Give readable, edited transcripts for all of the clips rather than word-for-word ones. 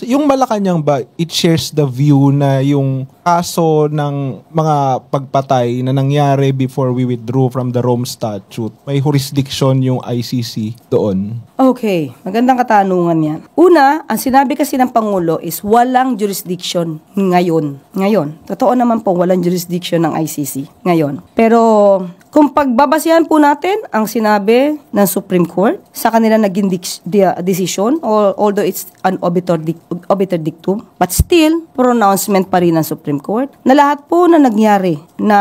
Yung Malacanang ba, it shares the view na yung kaso ng mga pagpatay na nangyari before we withdrew from the Rome Statute, may jurisdiction yung ICC doon? Okay, magandang katanungan yan. Una, ang sinabi kasi ng Pangulo is walang jurisdiction ngayon. Totoo naman po, walang jurisdiction ng ICC ngayon. Pero kung pagbabasihan po natin ang sinabi ng Supreme Court sa kanila naging decision, although it's an obiter dictum, but still, pronouncement pa rin ng Supreme Court na lahat po na nangyari na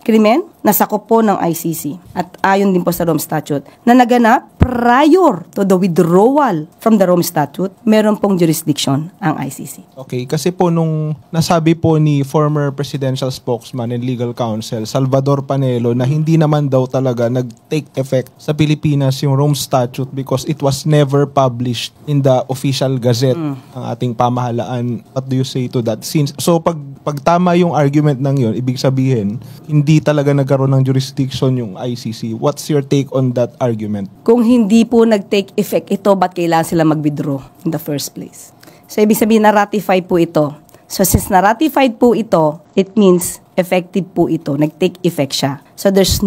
krimen, nasakop po ng ICC at ayon din po sa Rome Statute na naganap prior to the withdrawal from the Rome Statute, meron pong jurisdiction ang ICC. Okay, kasi po nung nasabi po ni former presidential spokesman and legal counsel Salvador Panelo na hindi naman daw talaga nag-take effect sa Pilipinas yung Rome Statute because it was never published in the official gazette ng ating pamahalaan. What do you say to that? So pag tama yung argument ng yun, ibig sabihin, hindi talaga nagkaroon ng jurisdiction yung ICC. What's your take on that argument? Kung hindi po nag-take effect ito, ba't kailangan sila mag-withdraw in the first place? So, ibig sabihin, na-ratify po ito. So, since na-ratified po ito, it means effective po ito. Nag-take effect siya. So, there's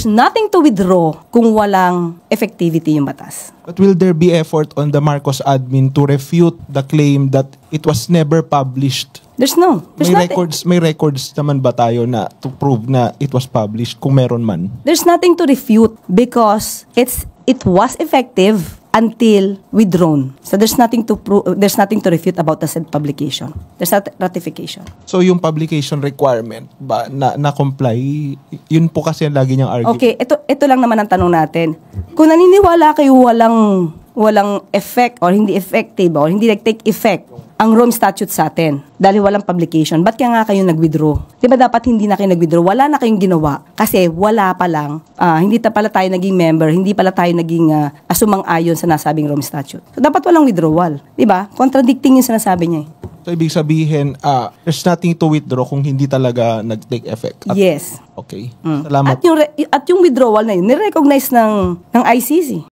nothing to withdraw kung walang effectivity yung batas. But will there be effort on the Marcos admin to refute the claim that it was never published? There's May records naman ba tayo na to prove na it was published kung meron man? There's nothing to refute because it was effective until withdrawn. So there's nothing to refute about the said publication. There's not ratification. So yung publication requirement ba na comply, yun po kasi ang lagi niyang argument. Okay, ito lang naman ang tanong natin. Kung naniniwala kayo walang effect or hindi effective or hindi nag-take effect ang Rome Statute sa atin dahil walang publication, ba't kaya nga kayo nag-withdraw? Di ba dapat hindi na kayo nag-withdraw? Wala na kayong ginawa kasi wala pa lang, hindi pala tayo naging member, hindi pala tayo naging sumang-ayon sa nasabing Rome Statute. So dapat walang withdrawal. Di ba? Contradicting yung sinasabi niya. So ibig sabihin, there's nothing to withdraw kung hindi talaga nag-take effect. Yes. Okay. Salamat. At yung withdrawal na yun, nirecognize ng ICC.